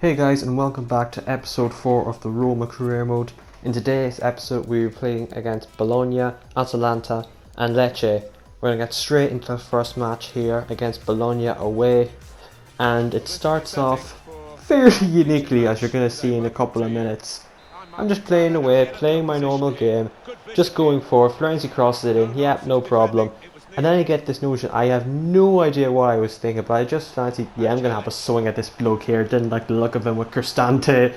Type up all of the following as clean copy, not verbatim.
Hey guys, and welcome back to episode 4 of the Roma career mode. In today's episode we are playing against Bologna, Atalanta and Lecce. We're going to get straight into the first match here against Bologna away, and it starts off fairly uniquely, as you're going to see in a couple of minutes. I'm just playing away, playing my normal game, just going for it. Florenzi crosses it in, yep, no problem. And then I get this notion, I have no idea what I was thinking, but I just fancied, yeah, I'm going to have a swing at this bloke here. Didn't like the look of him with Cristante,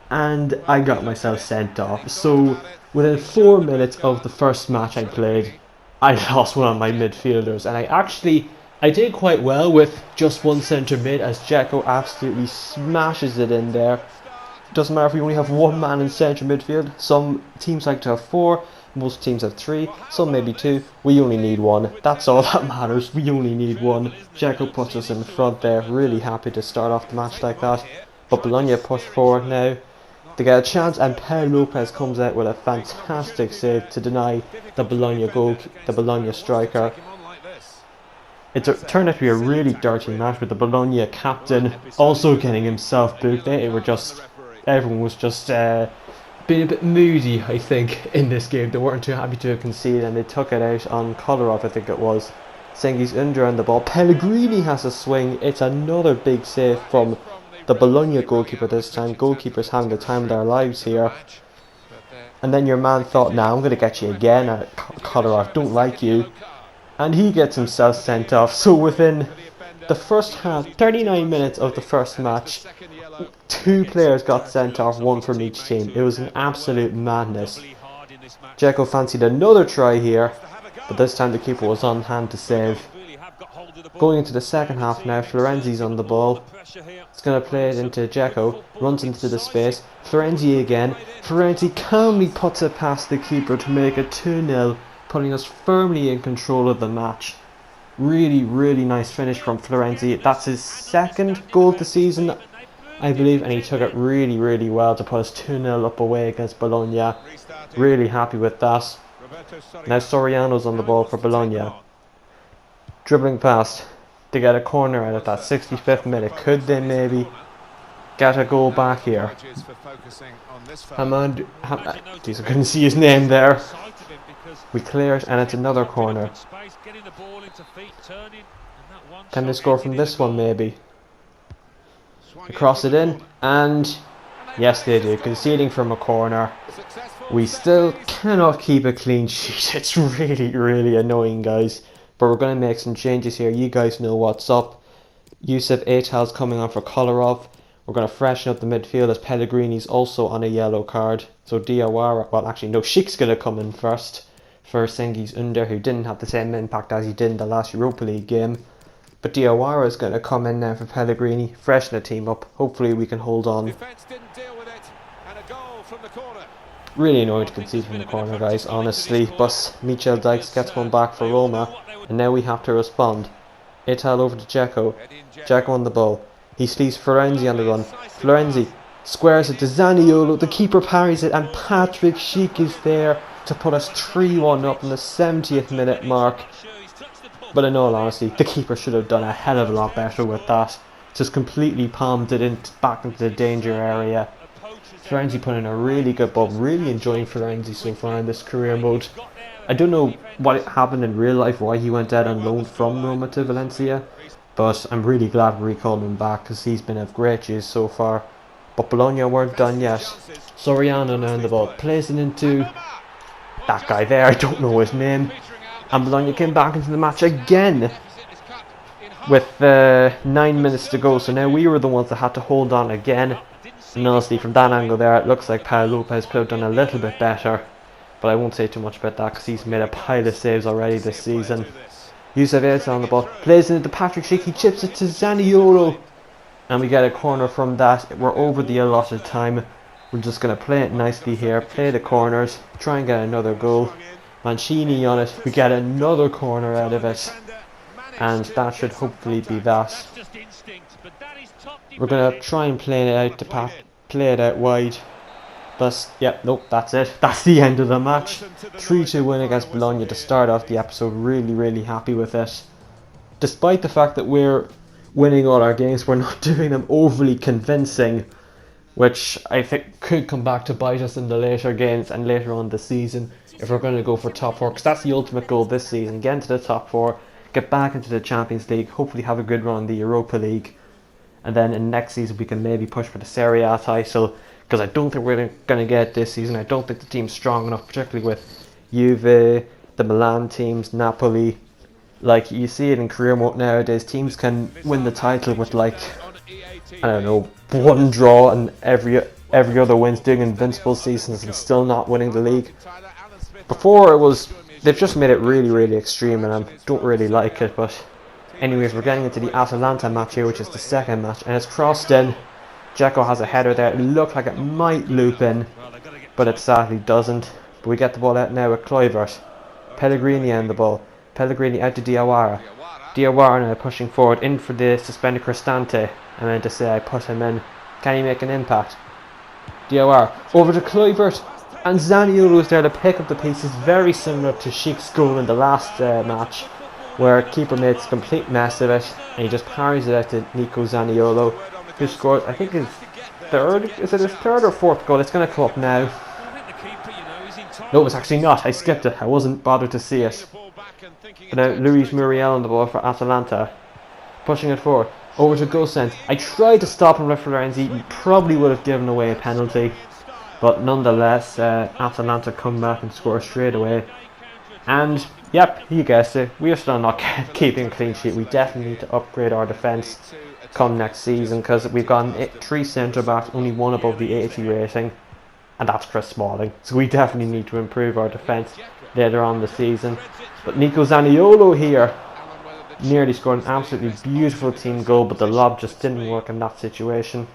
and I got myself sent off. So within 4 minutes of the first match I played, I lost one of my midfielders, and I did quite well with just one centre mid, as Dzeko absolutely smashes it in there. Doesn't matter if we only have one man in centre midfield. Some teams like to have 4, most teams have 3, some maybe 2. We only need 1. That's all that matters. We only need 1. Dzeko puts us in front there. Really happy to start off the match like that. But Bologna push forward now. They get a chance, and Pau Lopez comes out with a fantastic save to deny the Bologna goal, the Bologna striker. It turned out to be a really dirty match, with the Bologna captain also getting himself booked. Everyone was just being a bit moody, I think, in this game. They weren't too happy to concede, and they took it out on Kolarov, I think it was. Cengiz Ünder on the ball. Pellegrini has a swing. It's another big save from the Bologna goalkeeper this time. Goalkeepers having the time of their lives here. And then your man thought, nah, I'm going to get you again. Kolarov, don't like you. And he gets himself sent off. So within the first half, 39 minutes of the first match, 2 players got sent off, 1 from each team. It was an absolute madness. Dzeko fancied another try here, but this time the keeper was on hand to save. Going into the second half now, Florenzi's on the ball. It's going to play it into Dzeko, runs into the space. Florenzi again. Florenzi calmly puts it past the keeper to make it 2-0, putting us firmly in control of the match. Really, really nice finish from Florenzi. That's his second goal of the season, I believe, and he took it really, really well to put us 2-0 up away against Bologna. Really happy with that. Now Soriano's on the ball for Bologna. Dribbling past to get a corner out of that 65th minute. Could they maybe get a goal back here? Jeez, I couldn't see his name there. We clear it, and it's another corner. Can they score from this one maybe? They cross it in, and yes they do, conceding from a corner. We still cannot keep a clean sheet. It's really, really annoying, guys. But we're going to make some changes here. You guys know what's up. Yusuf Aital's coming on for Kolarov. We're going to freshen up the midfield, as Pellegrini's also on a yellow card. So Diawara, well actually no, Sheik's going to come in first for Cengiz Ünder, who didn't have the same impact as he did in the last Europa League game. But Diawara is going to come in now for Pellegrini, freshen the team up. Hopefully we can hold on. Really annoyed to concede from the corner, guys, honestly. But Michel Dykes gets one back for Roma, and now we have to respond. Aital over to Dzeko. Dzeko on the ball. He sees Florenzi on the run. Florenzi squares it to Zaniolo. The keeper parries it, and Patrick Schick is there to put us 3-1 up in the 70th minute mark. But in all honesty, the keeper should have done a hell of a lot better with that. Just completely palmed it back into the danger area. Florenzi put in a really good ball. Really enjoying Florenzi so far in this career mode. I don't know what happened in real life, why he went out on loan from Roma to Valencia, but I'm really glad we recalled him back, because he's been of great use so far. But Bologna weren't done yet. Soriano now on the ball, plays it into that guy there, I don't know his name. And Bologna came back into the match again with 9 minutes to go. So now we were the ones that had to hold on again. And honestly, from that angle there, it looks like Pau Lopez could have done a little bit better. But I won't say too much about that, because he's made a pile of saves already this season. Yusuf Aital on the ball, plays it into Patrick Schick, he chips it to Zaniolo. And we get a corner from that. We're over the allotted time. We're just going to play it nicely here, play the corners, try and get another goal. Mancini on it, we get another corner out of it, and that should hopefully be that. We're going to try and play it out wide, but yeah, nope, that's it. That's the end of the match. 3-2 win against Bologna to start off the episode. Really, really happy with it. Despite the fact that we're winning all our games. We're not doing them overly convincing, which I think could come back to bite us in the later games and later on this season if we're going to go for top 4, because that's the ultimate goal this season: get into the top 4, get back into the Champions League, hopefully have a good run in the Europa League, and then in next season we can maybe push for the Serie A title, because I don't think we're going to get it this season. I don't think the team's strong enough, particularly with Juve, the Milan teams, Napoli. Like, you see it in career mode nowadays, teams can win the title with, like, I don't know, one draw and every other wins, doing invincible seasons and still not winning the league. Before, it was, they've just made it really, really extreme, and I don't really like it. But anyways, we're getting into the Atalanta match here, which is the second match, and it's crossed in. Dzeko has a header there. It looked like it might loop in, but it sadly doesn't. But we get the ball out now with Kluivert. Pellegrini on the ball. Pellegrini out to Diawara. Diawara now pushing forward, in for the suspended Cristante. I meant to say I put him in. Can he make an impact? Diawara over to Kluivert, and Zaniolo is there to pick up the pieces, very similar to Sheik's goal in the last match, where keeper made a complete mess of it, and he just parries it out to Nico Zaniolo, who scored, I think, his third, is it his third or fourth goal? It's going to come up now. No, it's actually not. I skipped it. I wasn't bothered to see it. But now Luis Muriel on the ball for Atalanta, pushing it forward over to Gosens. I tried to stop him with Florenzi. He probably would have given away a penalty, but nonetheless, Atalanta come back and score straight away. And yep, you guessed it, we are still not keeping a clean sheet. We definitely need to upgrade our defence come next season, because we've got 3 centre backs, only one above the 80 rating, and that's Chris Smalling. So we definitely need to improve our defence later on the season. But Nico Zaniolo here nearly scored an absolutely beautiful team goal, but the lob just didn't work in that situation.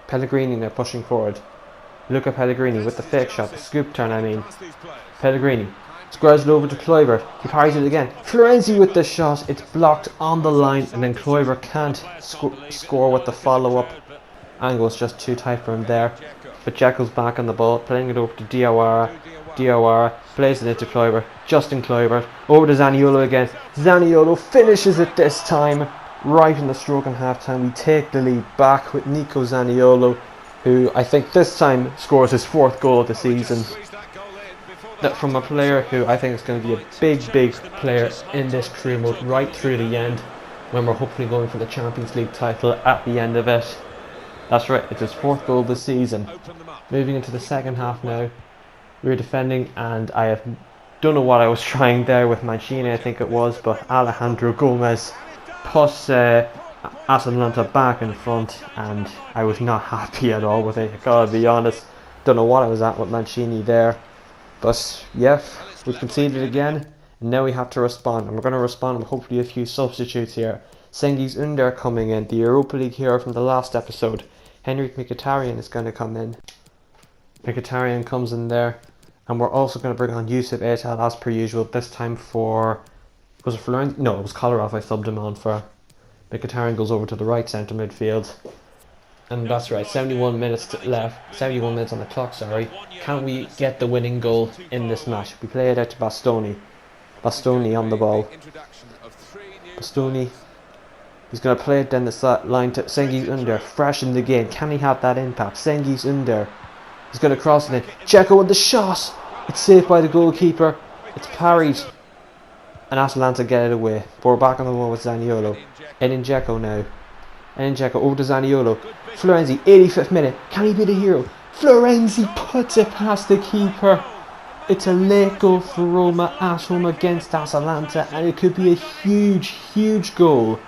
Pellegrini now pushing forward. Look at Pellegrini with the fake shot, the scoop turn I mean. Pellegrini squares it over to Kluivert. He parries it again. Florenzi with the shot. It's blocked on the line, and then Kluivert can't score with the follow-up. Angle's just too tight for him there. But Dzeko's back on the ball, playing it over to Diawara. Diawara plays it into Kluivert. Justin Kluivert over to Zaniolo again. Zaniolo finishes it this time, right in the stroke in half-time. We take the lead back with Nico Zaniolo, who I think this time scores his 4th goal of the season. That from a player who I think is going to be a big player in this career mode right through the end, when we're hopefully going for the Champions League title at the end of it. That's right, it's his 4th goal of the season. Moving into the second half now. We're defending, and I don't know what I was trying there with Mancini, I think it was, but Alejandro Gomez put Atalanta back in front, and I was not happy at all with it. I gotta be honest, don't know what I was at with Mancini there. But yeah, we conceded again, and now we have to respond, and we're going to respond with hopefully a few substitutes here. Cengiz Ünder coming in, the Europa League hero from the last episode. Henrik Mkhitaryan is going to come in. Mkhitaryan comes in there, and we're also going to bring on Yusuf Etal as per usual, this time for, was it Florenzi? No, it was Kolarov I subbed him on for. Mkhitaryan goes over to the right centre midfield. And that's right, 71 minutes left, 71 minutes on the clock, sorry. Can we get the winning goal in this match? We play it out to Bastoni. Bastoni on the ball. Bastoni. He's going to play it down the line to Cengiz Ünder, fresh in the game. Can he have that impact? Cengiz Ünder. He's going to cross it in. Dzeko with the shot. It's saved by the goalkeeper. It's parried. And Atalanta get it away. But we're back on the wall with Zaniolo. Edin Dzeko now. Edin Dzeko over to Zaniolo. Florenzi, 85th minute. Can he be the hero? Florenzi puts it past the keeper. It's a late goal for Roma at home against Atalanta, and it could be a huge goal.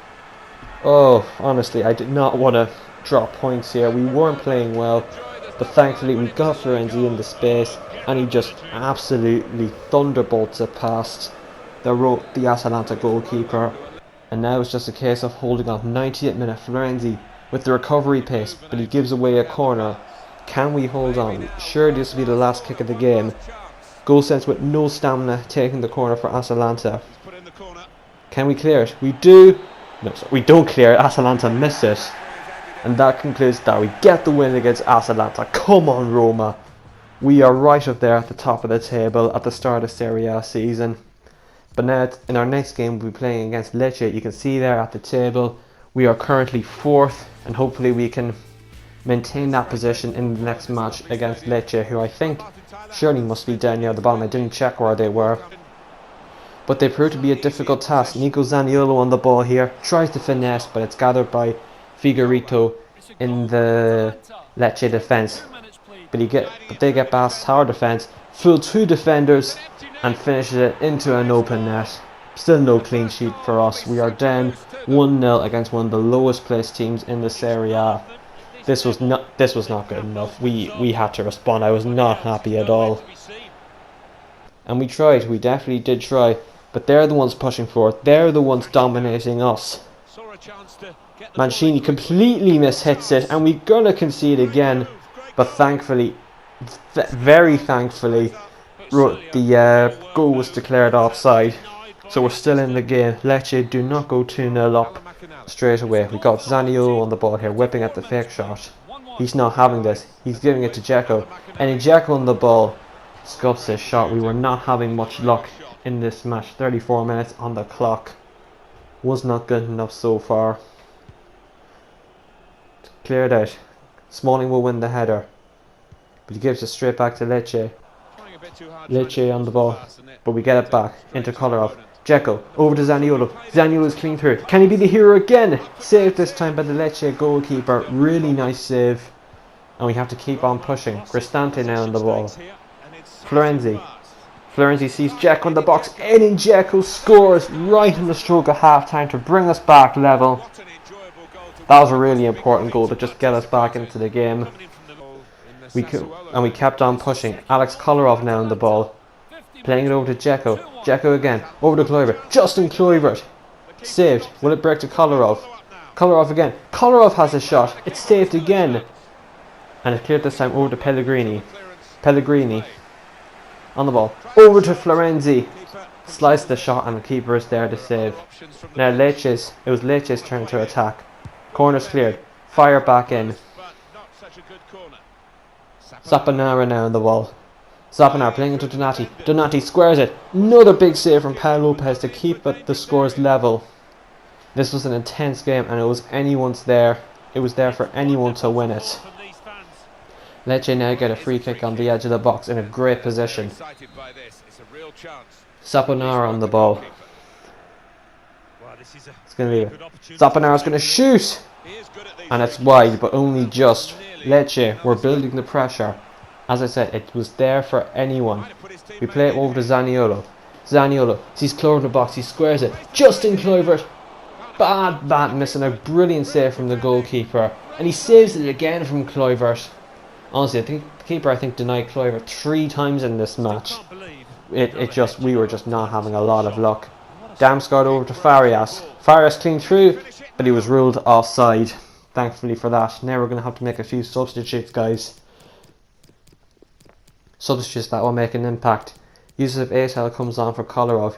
Oh, honestly, I did not want to drop points here. We weren't playing well, but thankfully we got Florenzi in the space, and he just absolutely thunderbolts it past the Atalanta goalkeeper. And now it's just a case of holding on. 98th minute, Florenzi with the recovery pace, but he gives away a corner. Can we hold on? Sure, this will be the last kick of the game. Gosens with no stamina taking the corner for Atalanta. Can we clear it? We do. No, sorry, we don't clear it. Atalanta miss it. And that concludes that. We get the win against Atalanta. Come on, Roma. We are right up there at the top of the table at the start of Serie A season. But now in our next game we'll be playing against Lecce. You can see there at the table We are currently 4th, and hopefully we can maintain that position in the next match against Lecce, who I think surely must be down near the bottom. I didn't check where they were. But they proved to be a difficult task. Nico Zaniolo on the ball here, tries to finesse, but it's gathered by Figueiredo in the Lecce defence. But they get past our defence, fool 2 defenders, and finishes it into an open net. Still no clean sheet for us. We are down 1-0 against one of the lowest placed teams in the Serie A. This was not good enough. We had to respond. I was not happy at all. And we tried. We definitely did try. But they're the ones pushing forward. They're the ones dominating us. Mancini completely mishits it, and we're gonna concede again. But thankfully, very thankfully, the goal was declared offside. So we're still in the game. Lecce do not go 2-0 up straight away. We got Zaniolo on the ball here, whipping at the fake shot. He's not having this. He's giving it to Dzeko. And Dzeko on the ball scuffs his shot. We were not having much luck in this match. 34 minutes on the clock. Was not good enough so far. Cleared out. Smalling will win the header. But he gives it straight back to Lecce. Lecce on the ball. But we get it back into Kolarov. Dzeko over to Zaniolo. Zaniolo's clean through. Can he be the hero again? Saved this time by the Lecce goalkeeper. Really nice save. And we have to keep on pushing. Cristante now on the ball. Florenzi. Florenzi sees Dzeko in the box. And Dzeko scores right in the stroke of half time to bring us back level. That was a really important goal to just get us back into the game. We kept on pushing. Alex Kolarov now on the ball. Playing it over to Dzeko. Dzeko again. Over to Kluivert. Justin Kluivert. Saved. Will it break to Kolarov? Kolarov again. Kolarov has a shot. It's saved again. And it's cleared this time over to Pellegrini. Pellegrini. On the ball. Over to Florenzi. Sliced the shot and the keeper is there to save. Now it was Lecce's turn to attack. Corner's cleared. Fire back in. Zapanara now on the ball. Zapanara playing into Donati. Donati squares it. Another big save from Pau Lopez to keep the scores level. This was an intense game and it was anyone's there. It was there for anyone to win it. Lecce now get a free kick on the edge of the box in a great position. Zapanara on the ball. It's going to be Zapanara's going to shoot. And it's wide, but only just. Lecce, we're building the pressure. As I said, it was there for anyone. We play it over to Zaniolo. Zaniolo sees Kluivert in the box, he squares it. Justin Kluivert. Bad missing a brilliant save from the goalkeeper. And he saves it again from Kluivert. Honestly, the keeper denied Kluivert 3 times in this match. We were just not having a lot of luck. Damsgaard over to Farias. Farias clean through, but he was ruled offside. Thankfully for that. Now we're going to have to make a few substitutes, guys. Substitutes that will make an impact. Yusuf Aitel comes on for Kolarov.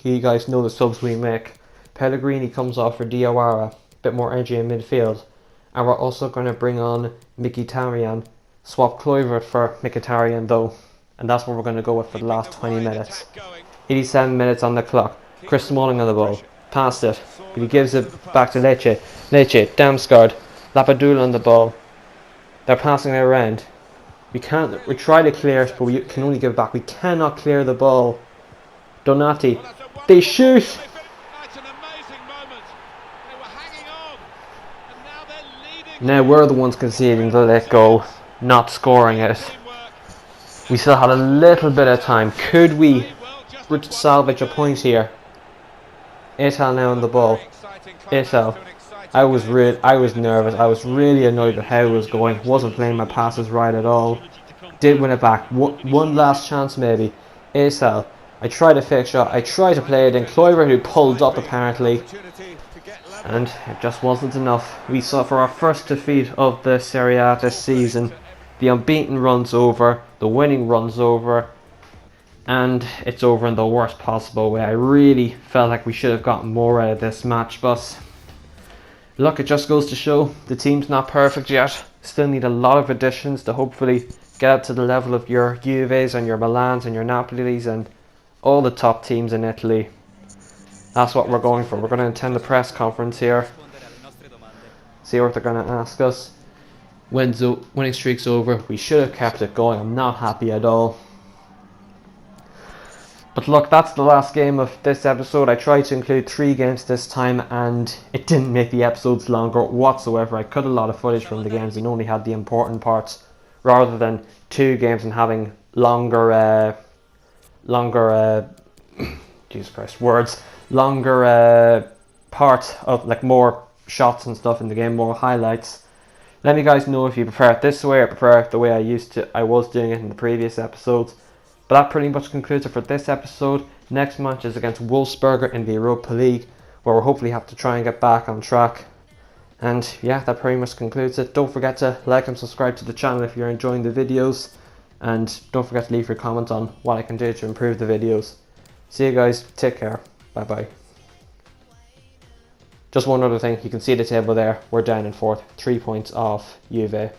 You guys know the subs we make. Pellegrini comes off for Diawara. Bit more energy in midfield. And we're also going to bring on Mkhitaryan. Swap Kluivert for Mkhitaryan though. And that's what we're going to go with for the last 20 minutes. 87 minutes on the clock. Chris Smalling on the ball. Passed it. But he gives it back to Lecce. Lecce, Damsgaard. Lapadula on the ball. They're passing it around. We try to clear it, but we can only give it back. We cannot clear the ball. Donati. They shoot! Now we're the ones conceding the let go, not scoring it. We still had a little bit of time. Could we salvage a point here? Aitel now on the ball. Aitel. I was nervous. I was really annoyed with how it was going. Wasn't playing my passes right at all. Did win it back. One last chance maybe. Aitel. I tried a fake shot. I tried to play it in. Kluivert who pulled up apparently. And it just wasn't enough. We suffer our first defeat of the Serie A this season. The unbeaten run's over. The winning run's over. And it's over in the worst possible way. I really felt like we should have gotten more out of this match, but look, it just goes to show the team's not perfect yet. Still need a lot of additions to hopefully get up to the level of your Juves and your Milans and your Napolis and all the top teams in Italy. That's what we're going for. We're going to attend the press conference here See what they're going to ask us. Winning streak's over. We should have kept it going. I'm not happy at all. But look, that's the last game of this episode. I tried to include 3 games this time and it didn't make the episodes longer whatsoever. I cut a lot of footage from the games and only had the important parts, rather than 2 games and having longer Jesus Christ, words, longer part of, like, more shots and stuff in the game, more highlights. Let me guys know if you prefer it this way or prefer it the way I was doing it in the previous episodes. But that pretty much concludes it for this episode. Next match is against Wolfsberger in the Europa League, where we'll hopefully have to try and get back on track. And yeah, that pretty much concludes it. Don't forget to like and subscribe to the channel if you're enjoying the videos. And don't forget to leave your comments on what I can do to improve the videos. See you guys, take care, bye bye. Just one other thing, you can see the table there, we're down in 4th, 3 points off Juve.